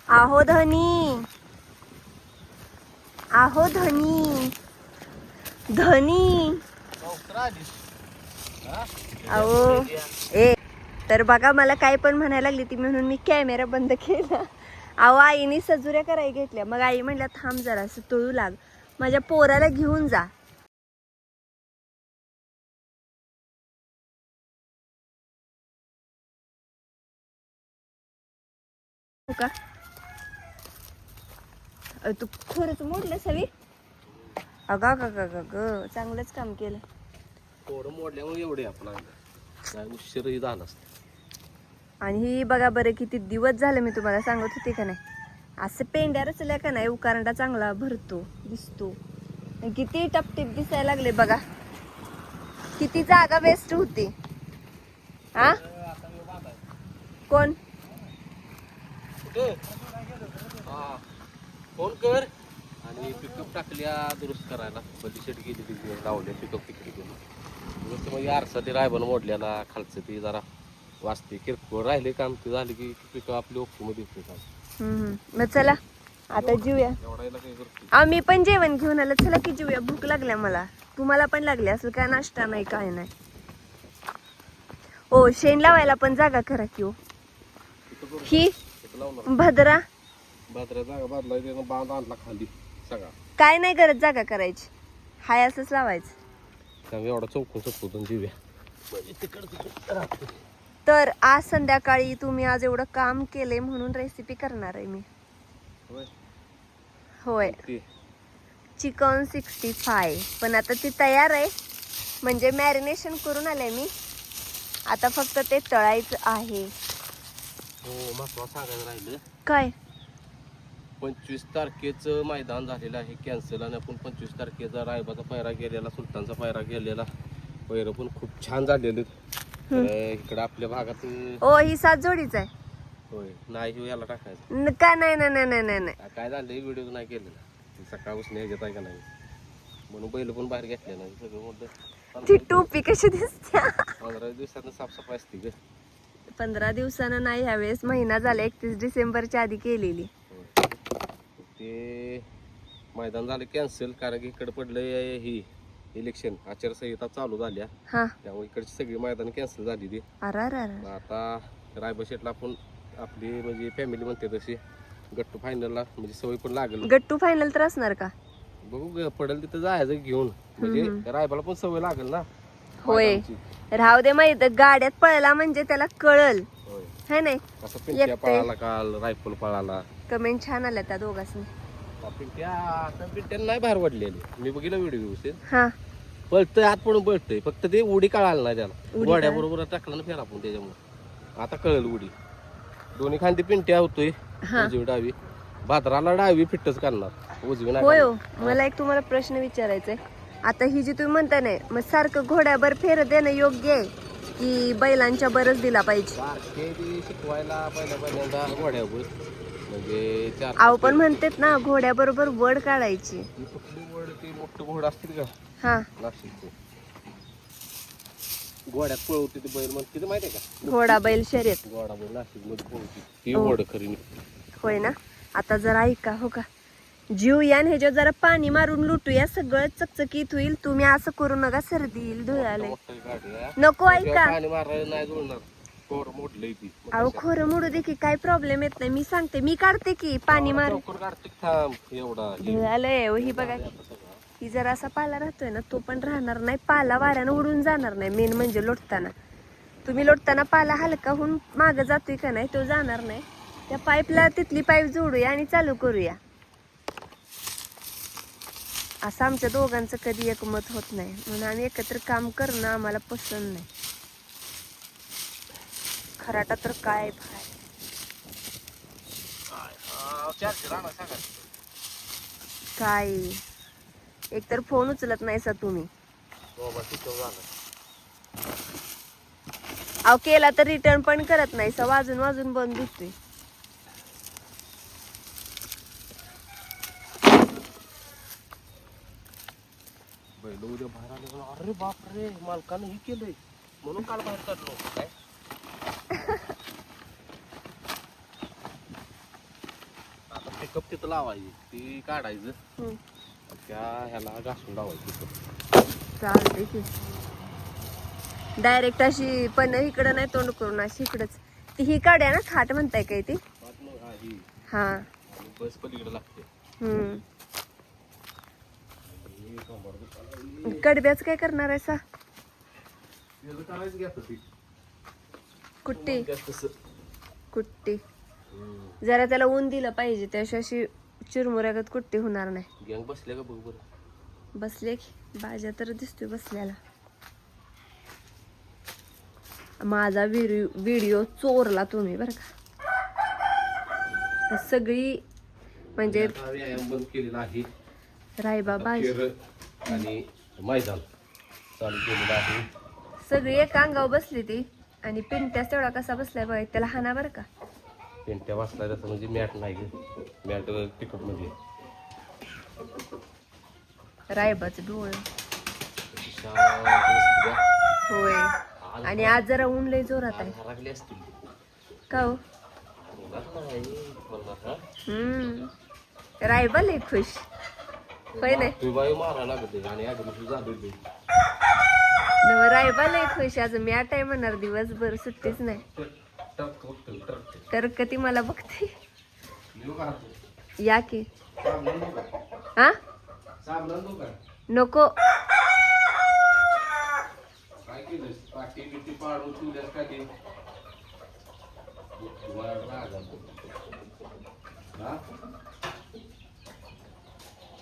आहो धनी, आहो धनी, धनी. अहो ए तर बघा मला काय पण म्हणायला लागली ती म्हणून मी कॅमेरा बंद केला. अहो आईने सजुऱ्या करायला घेतल्या मग आई म्हणल्या थांब जरा असं तळू लाग माझ्या पोराला घेऊन जा. हो का तू खरंच मोडलं सवी. अगा ग ग ग चांगलंच काम केलं. थोडं मोडल्यामुळे एवढे आपला काय उशीरही झाला असता. आणि ही बघा बरं किती दिवस झाले मी तुम्हाला सांगत होते का नाही असं पेंड्या रचल्या का नाही उकारंडा चांगला भरतो दिसतो. किती टपटिप दिसायला लागले बघा किती जागा वेस्ट होती. हा कोण फोन कर आणि पिकअप टाकल्या दुरुस्त करायला बदी शेट गेली तिथे लावले पिकअप तिकडे गेली दुरुस्त म्हणजे आरसा ते रायबन मोडल्याला खालचं ते जरा वाचते किरकोळ राहिले काम ते झाले की पिकअप आपली ओके मध्ये येते काम. मग चला आता जेऊया. आम्ही पण जेवण घेऊन आलं चला की जेऊया भूक लागल्या मला तुम्हाला पण लागली असं काय नाश्ता नाही काय नाही. ओ शेण लावायला पण जागा करा की हो. ही भद्रा जागा बांधला बांध आणला खाली सगळा काय नाही करत जागा करायची हाय असंच लावायचं. त्यामुळे एवढा चौकून जेऊया. तर आज संध्याकाळी तुम्ही आज एवढं काम केले म्हणून रेसिपी करणार आहे मी. होय चिकन 65 पण आता ती तयार आहे म्हणजे मॅरिनेशन करून आले मी आता फक्त ते तळायचं आहे. हो महत्वाचं सांगायचं राहिलं काय 25 तारखेचं मैदान झालेलं आहे कॅन्सल आणि आपण 25 तारखेचा रायबाचा पायरा गेलेला सुलतानचा पायरा गेलेला पैर पण खूप छान झालेले इकडं आपल्या भागात. ओ ही 7 जोडीच आहे. होय नाही याला टाकायचं काय नाही नाही नाही नाही नाही काय झालं व्हिडिओ नाही केलेला सकाळपासून ह्याच्यात आहे का नाही म्हणून बैल पण बाहेर घेतले नाही सगळं मोठं. ती टोपी कशी दिसते 15 दिवसानं साफसफाई असते ग. 15 दिवसानं नाही ह्यावेळेस महिना झाला 31 डिसेंबरच्या आधी केलेली. ते मैदान झालं कॅन्सल कारण की इकडे पडलं ही इलेक्शन आचारसंहिता चालू झाल्या त्यामुळे इकडची सगळी मैदान कॅन्सल झाली ती. आता रायबा शेटला आपण आपली म्हणजे फॅमिली म्हणते तशी गट्टू फायनलला म्हणजे सवय पण लागेल. गट्टू फायनल तर असणार का बघू पडेल तिथं जायचं घेऊन म्हणजे रायबाला पण सवय लागेल ना. होय राहू दे माहित गाड्यात पळला म्हणजे त्याला कळल है नाही. असं पिंट्या पळाला काल रायफल पळाला कमेंट छान आल्या त्या दोघांनी. पिंट्यानं नाही बाहेर वाढलेली मी बघितलं व्हिडिओ पळतय आत पडून पळतय फक्त ते उडी काढायला नाही त्याला गोड्या बरोबर टाकला ना फेर आपण त्याच्यामुळे आता कळेल उडी. दोन्ही खांदी पिंट्या होतोय उजवी डावी भाद्राला डावी फिट्टच करणार उजवी नाही. होय मला एक तुम्हाला प्रश्न विचारायचा आहे आता ही जी तुम्ही म्हणता नाही मग सारखं घोड्यावर फेर देणं योग्य आहे की बैलांच्या बरच दिला पाहिजे. शिकवायला पहिल्यांदा घोड्यावर म्हणजे आव पण म्हणतात ना घोड्या बरोबर वड काढायची. वड ते मोठं घोड असतील का नाशिकचे घोड्यात पळवते ते बैल म्हणते माहिती आहे का घोडा बैल शर्यत घोडा बैल नाशिक मध्ये पळवते ती वड खरी होय ना. आता जरा ऐका हो का जीव या ह्याच्यावर जरा पाणी मारून लुटूया सगळं चकचकीत होईल. तुम्ही असं करू नका सर्दी येईल धुळाले नको ऐका. अहो खोरं मोडू दे की काय प्रॉब्लेम येत नाही मी सांगते मी काढते की पाणी मारून धुळालंय ही बघा ही जरा असा पाला राहतोय ना तो पण राहणार नाही पाला वाऱ्यानं उडून जाणार नाही. मेन म्हणजे लोटताना तुम्ही लोटताना पाला हलका होऊन मागं जातोय का नाही तो जाणार नाही. त्या पाईपला तिथली पाईप जोडूया आणि चालू करूया. असं आमच्या दोघांचं कधी एकमत होत नाही म्हणून आम्ही एकत्र काम करणं आम्हाला पसंत नाही. खराटा तर काय काय एकतर फोन उचलत नाही सा तुम्ही. अहो केला तर रिटर्न पण करत नाही सा वाजून वाजून बंद होतोय. उद्या बाहेर आले अरे बापरे मालकानं हे केलंय म्हणून काल बाहेर काढलो काय कप तिथं लावायची ती काढायचं हम्म. त्या ह्याला घासून लावायची चालते की डायरेक्ट अशी पण इकडं नाही तोंड करून अशी इकडंच ती ही काढ्या ना खाट म्हणताय काय ती हा बस पलीकडे लागते कडब्याच काय करणार आहे सा करायचं घ्या कुट्टी कुट्टी जरा त्याला ऊन दिलं पाहिजे त्याशिवाय अशी चिरमुऱ्यागत कुट्टी होणार नाही गँग बसले का बघ बरं बसले की बाजा तर दिसतोय बसल्याला माझा व्हिडिओ चोरला तुम्ही बरं का सगळी म्हणजे व्यायाम बंद केलेला आहे रायबा बाजी आणि मैदान चालू केलेलं आहे सगळी एक अंगावर बसली ती आणि पिंट्यास तेवढा कसा बसलाय बघ त्याला हाना बरं का पेंट्या वाचला तसं म्हणजे मॅट नाही मॅट पिकअप मध्ये रायबाचं डोळ होय आणि आज जरा ऊन लय जोरात आहे लागली असतील का हो रायबा लय खुश होय नाही तू बाई मारायला लागते आणि अगदी जादू नव रायबा लय खुश आज मी आता आहे म्हणणार दिवसभर सुट्टीच नाही तर कधी मला बघते या की हा नको काय केलं पाठी बिटी पाडून ठेवल्यास का ते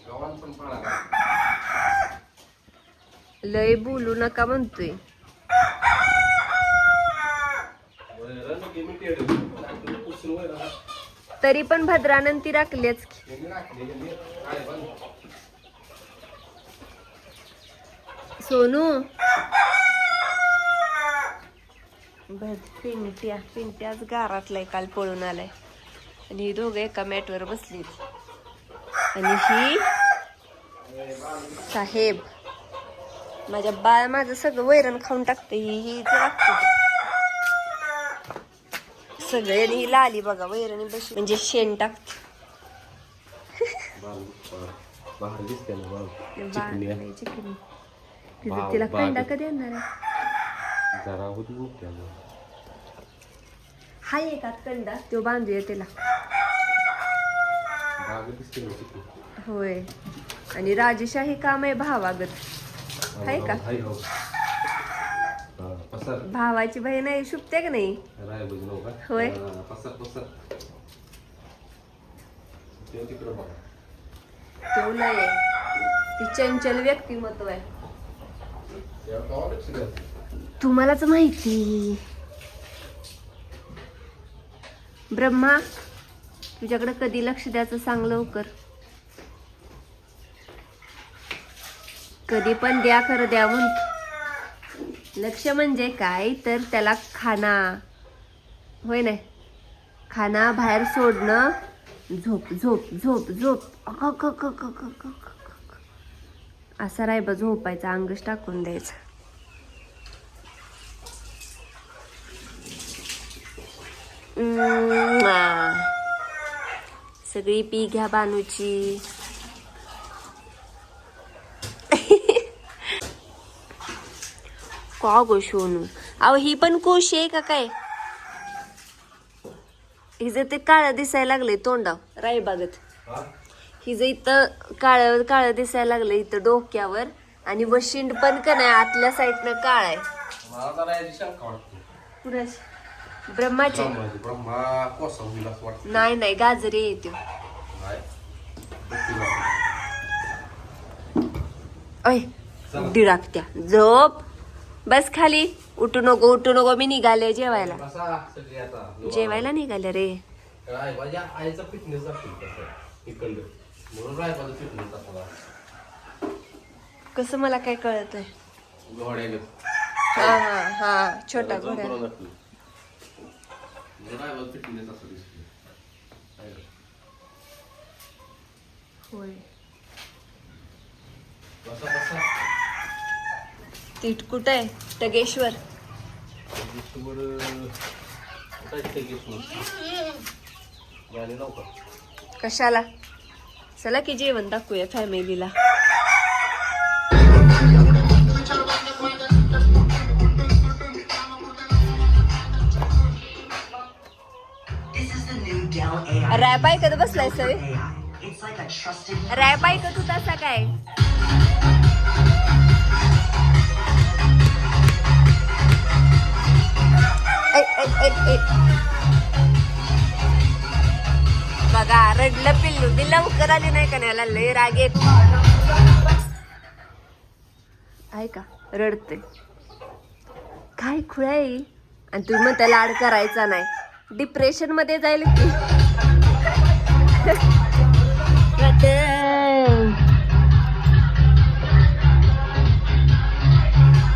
गव्हाण पण पाळा लय बोलू नका म्हणतोय तरी पण भद्रानंती राखलेच सोनू पिंट्याच गारातलाय काल पळून आलाय आणि ही दोघं एका मॅटवर बसली आणि ही साहेब माझ्या बाळ माझं सगळं वैरण खाऊन टाकते ही लागते सगळे ही लाली बघा वैरणी बशी म्हणजे शेण टाकते चिकनी तिला कांदा कधी आणणार आहे जरा होती हाय एका कंदा तो बांधूया त्याला होय आणि राजेशाही काम आहे भावागत हाय का भावाची बहीण आहे शुभते का नाही होय तेवढं ती चंचल व्यक्तिमत्व आहे तुम्हालाच माहिती ब्रह्मा तुझ्याकडे कधी लक्ष द्यायचं सांग लवकर कधी पण द्या खरं द्या म्हणतो लक्ष म्हणजे काय तर त्याला खाना होय नाही खाना बाहेर सोडणं झोप झोप झोप झोप असा रायबा झोपायचा अंगच टाकून द्यायचा सगळी पी घ्या बानूची का गो सोनू अहो ही पण कोशी आहे का काय हिचं ते काळं दिसायला लागलंय तोंडाव रायबागत हिचं इथं काळं काळं दिसायला लागलं इथं डोक्यावर आणि वशिंड पण का नाही आतल्या साईडनं काळ आहे ब्रह्माचे नाही नाही गाजरे येते डिराकत्या झोप बस खाली उठू नको मी निघाले जेवायला निघाले रे कसं मला काय कळतंय हा हा हा छोटा घोड्या होय तीट कुठं आहे टगेश्वर कशाला? चला की जेवण दाखवूया फॅमिलीला. रॅप ऐकत बसलाय सवे. रॅप ऐकत होता असा काय? बघा रडलं पिल्लू. मी लवकर आली नाही का याला लय राग येत. आहे का रडते काय खुळाई. आणि तुम्ही म्हणता लाड करायचा नाही. डिप्रेशन मध्ये जाईल की.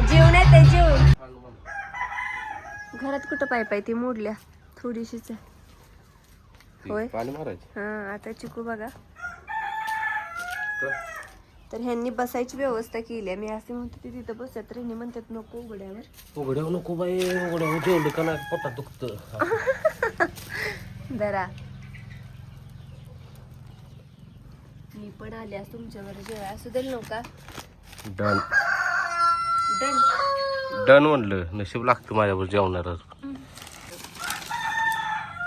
जीवन येते जीवन. घरात कुठं पाय ती मोडल्या थोडीशीच आहे. होय पाणी मारायचं. हा आता चिकू बघा. तर ह्यांनी बसायची व्यवस्था केली आहे. मी असे म्हणते ते तिथं बसत. तर ह्यांनी म्हणतात नको उघड्यावर. उघड्यावर नको बाई. उघड्यावर जेवढं का नाही पोटात दुखत. जरा मी पण आले आज तुमच्यावर जेवाय. असू देल नव्हता. Done done. डन म्हणलं. नशीब लागतं माझ्यावर जेवणार.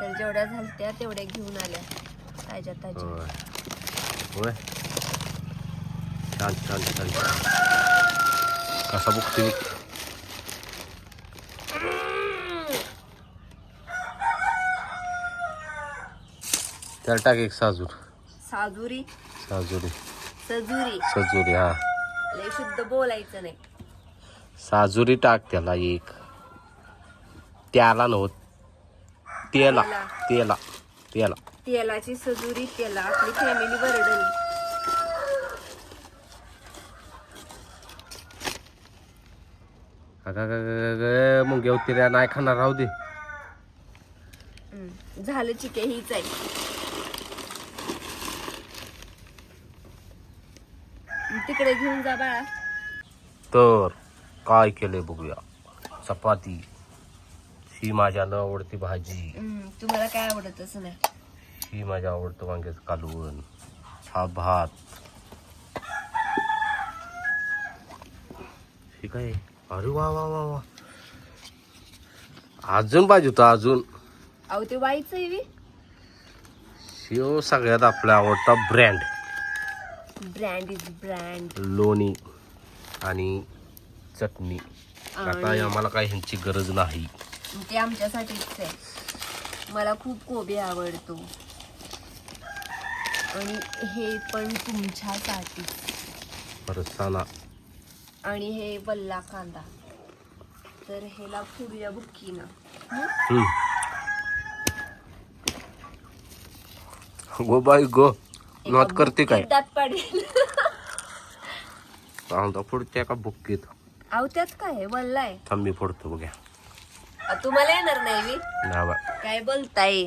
तर जेवढ्या झालत्या तेवढ्या घेऊन आल्या ताज्या ताज्या. होय छान छान छान. कसा बघते. त्याला टाक एक साजूर. साजुरी साजुरी सजुरी सजुरी. हा लय शुद्ध बोलायचं नाही. साजुरी टाक त्याला एक. त्याला नव्हत तेला तेला तेला. तेलाची सजुरी. तेला आपली फॅमिली बरडली. मुंग्या उतऱ्या नाही खाणार. राहू दे. झालं चिके हीच आहे. तिकडे घेऊन जा बाळा. तर काय केलंय बघूया. चपाती. ही माझ्या न आवडती भाजी. तुम्हाला काय आवडतच नाही. ही माझ्या आवडतं वांग्याचं कालवण. हा भात. ही काय. अरे वा वा वा वा. अजून पाहिजे होतं अजून. अहो ते व्हायचं आहे. शिव सगळ्यात आपला आवडता ब्रँड. Brand is brand. लोणी आणि चटणी. आता आम्हाला काय ह्यांची गरज नाही. ते आमच्यासाठीच आहे. मला खूप कोबी आवडतो. आणि हे पण तुमच्यासाठी. फरसाणा. आणि हे वल्ला कांदा. तर ह्याला फोडूया बुक्कीनं. Go by go. नॉट करते काय. दात पाडेल. कांदा फोडते का बुक्कीत. अहो त्यात काय आहे? वल्ला आहे. थांब मी फोडतो बघ्या. तुम्हाला येणार नाही मी. ना बा. काय बोलताय.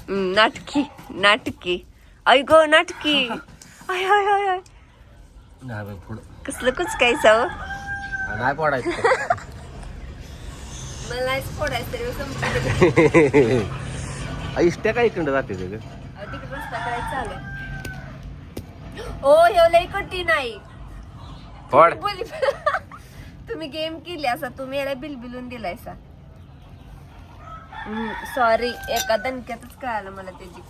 नाटकी नाटकी. ऐ गो नाटकी. I I I I. नाही बाई फोड. कसलं कुचकायचं. नाही फोडायचं. मला नाहीच फोडायचं तरी समजून. इष्ट्या काय इकडं जाते ते ग. तिकडे रस्ता करायचं चालेल. ओ हे लई कठीण नाही. फोड. तुम्ही गेम केली असा. तुम्ही याला बिलबिलून दिलायसा. सॉरी. एका दणक्यातच कळालं मला त्याची.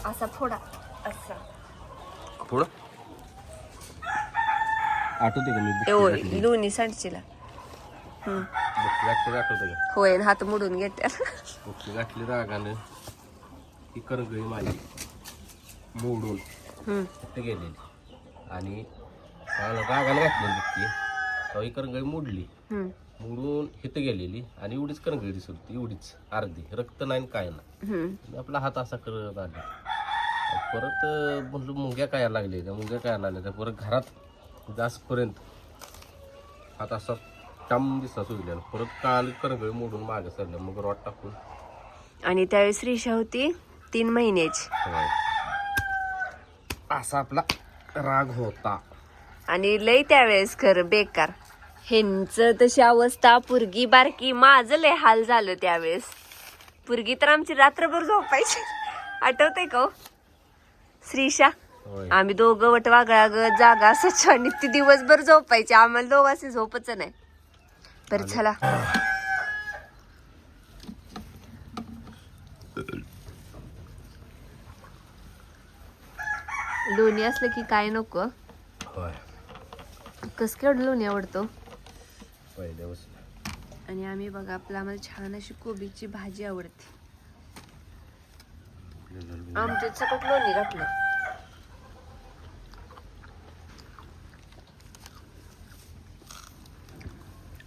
असा फोडा. असा फोड. आठवते का मी लोणी सांडशीला. आठवते का. होय हात मोडून घेत्या. बुक्की गाठली रागानं. ही करगळी माझी मोडून ते गेलेली. आणि रागानं घातली बुक्की. ही करगळी मोडली. मोडून हिथं गेलेली. आणि एवढीच करंगळी दिसत होती. एवढीच अर्धी. रक्त नाही काय ना. आपला हात असा करत आला. परत म्हणलं मुंग्या काय लागले त्या. मुंग्या काय लागल्या त्या. परत घरात जासपर्यंत हात असा टाम दिसला सुजलेला. परत काल करंगळी मोडून मागे सरलं. मग रॉड टाकून. आणि त्यावेळेस रिशा होती 3 महिन्याची. असा आपला राग होता. आणि लय त्यावेळेस खरं बेकार. ह्यांच तशी अवस्था, पुरगी बारकी, माझं लय हाल झालं त्यावेळेस. पुरगी तर आमची रात्रभर झोपायची. आठवतंय का हो? श्रीशा, आम्ही दोघं वट वागळा जागा असायचो आणि ती दिवसभर झोपायची. आम्हाला दोघांची झोपच नाही. बरं चला. लोणी असलं की काय नको. कस केवढं लोणी आवडतो. आणि आम्ही बघा आम्हाला छान अशी कोबीची भाजी आवडते. आमच्या सकट लोणी घातलं.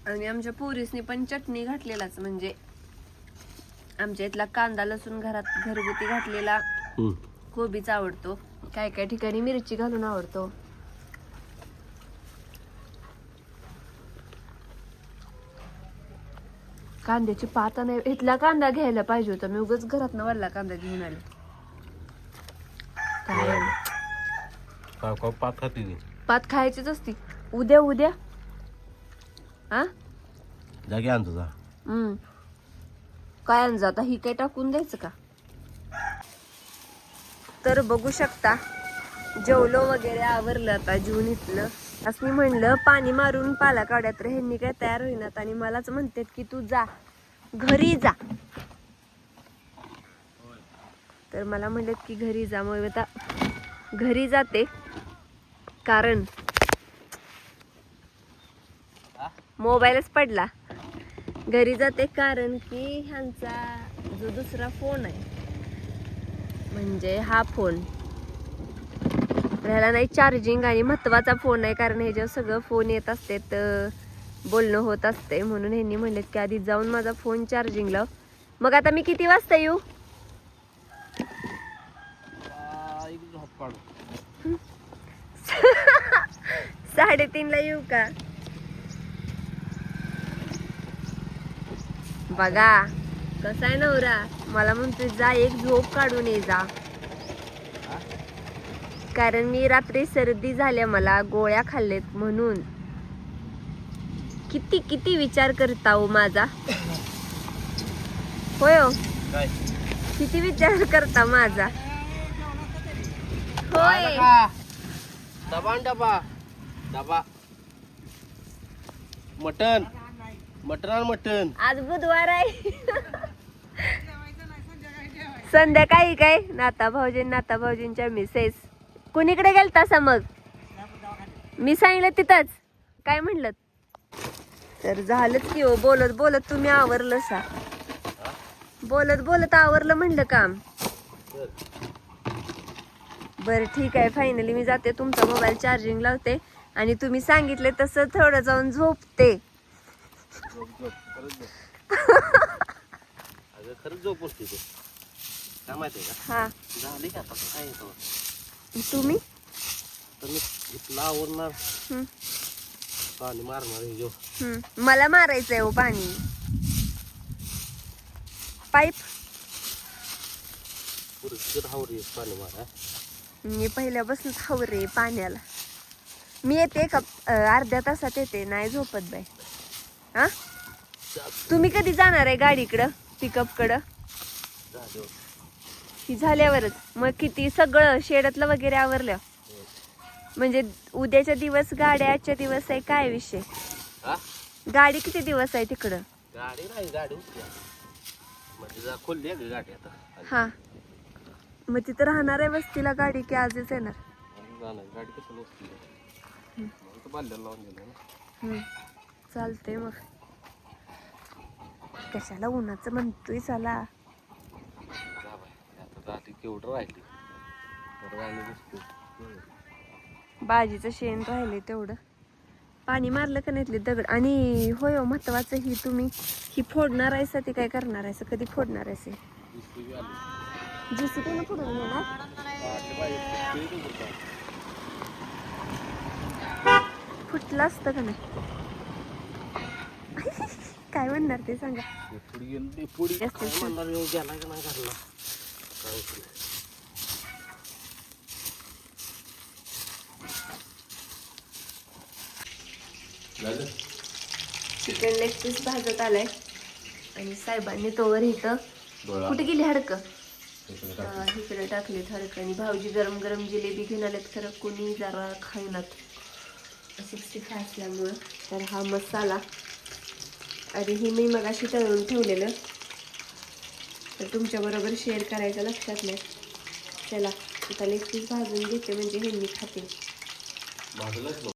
आणि आमच्या पोरीसनी पण चटणी घातलेलाच, म्हणजे आमच्या इथला कांदा लसूण घरगुती घातलेला कोबीचा आवडतो. काय काय ठिकाणी मिरची घालून आवडतो. कांद्याची पात नाही, इथला कांदा घ्यायला पाहिजे होता. मी उगाच घरात वल्ला कांदा घेऊन आले. काय पात खाते पात खायचीच असती. उद्या हा जागे आणतो जा. काय आणजा आता, ही काय टाकून द्यायचं का? तर बघू शकता जेवलो वगैरे आवरलं. आता जेवून इथलं असं मी म्हणलं पाणी मारून पाला काढ्यात तर ह्यांनी काय तयार होईनात आणि मलाच म्हणतात की तू जा घरी जा. तर मला म्हणलेत की घरी जा. मग आता घरी जाते, कारण मोबाईलच पडला. घरी जाते कारण की ह्यांचा जो दुसरा फोन आहे, म्हणजे हा फोन ह्याला नाही चार्जिंग आणि महत्वाचा फोन आहे, कारण ह्याच्यावर सगळं फोन येत असते तर बोलणं होत असते. म्हणून ह्यांनी म्हणलेत की आधी जाऊन माझा फोन चार्जिंग लाव. मग आता मी किती वाजता येऊ? 3:30 येऊ का? बघा कसा आहे नवरा. मला म्हणतोय जा एक झोप काढून ये जा, कारण मी रात्री सर्दी झाल्या, मला गोळ्या खाल्लेत म्हणून. किती किती विचार करता हो माझा. होय हो, किती विचार करता माझा. होय डबा डबा डबा मटन मटन. आज बुधवार आहे. संध्याकाळी काय नाता भाऊजींच्या मिसेस कुणीकडे गेलतासा? मग मी सांगितलं तिथंच. काय म्हणलं? तर झालंच की हो. बोलत बोलत तुम्ही आवरलं सा. बोलत बोलत आवरलं म्हणलं काम. बरं ठीक आहे, फायनली मी जाते. तुमचा मोबाईल चार्जिंग लावते आणि तुम्ही सांगितले तसं थोडं जाऊन झोपते. खरंच झोप उठते तू. काय माहितीये का? हा झाली का आता काय येतो तुम्ही तर मी इथला आवरणार पाणी मारणार हे जो. मला मारायचंय हो पाणी. पाईप पाणी मारा. मी पहिल्यापासून हावरे पाण्याला. मी येते का अर्ध्या तासात येते, नाही झोपत बाई. हा तुम्ही कधी जाणार आहे गाडीकडं, पिकअप कडं? ही झाल्यावरच. मग किती सगळं शेडातलं वगैरे आवरलं म्हणजे उद्याच्या दिवस गाड्या, आजच्या दिवस आहे काय विषय? गाडी किती दिवस आहे तिकडं? गाडी नाही, गाडी म्हणजे खोलली आहे गाडी आता. हा मग तिथं राहणार आहे वस्तीला गाडी की आजच येणार? गाडी कसं नसती बांधायला लावून दिलं ना. चालतंय मग. कशाला उन्हाचं म्हणतोय चला. केवढं राहिली बाजीचं शेण राहिले तेवढं. पाणी मारलं का नाहीतले दगड. आणि होय हो, महत्वाचं ही तुम्ही ही फोडणार आहे ते काय करणार आहे? कधी फोडणार आहे? जेसीबीने फोडून घेणार. फुटलं असतं का नाही? काय म्हणणार ते सांगा. चिकन लेग पीस भाजत आलाय आणि साहेबांनी तोवर इथं कुठे गेली हडकं इकडे टाकलेत हडकं. आणि भाऊजी गरम गरम जिलेबी घेऊन आलेत. खरं कोणी जरा खाईनात 65 असल्यामुळं. तर हा मसाला आणि हे मी मगाशी तळून ठेवलेलं तर तुमच्याबरोबर शेअर करायचं लक्षात नाही. चला आता लेग पीस भाजून घेते म्हणजे हे मी खाते.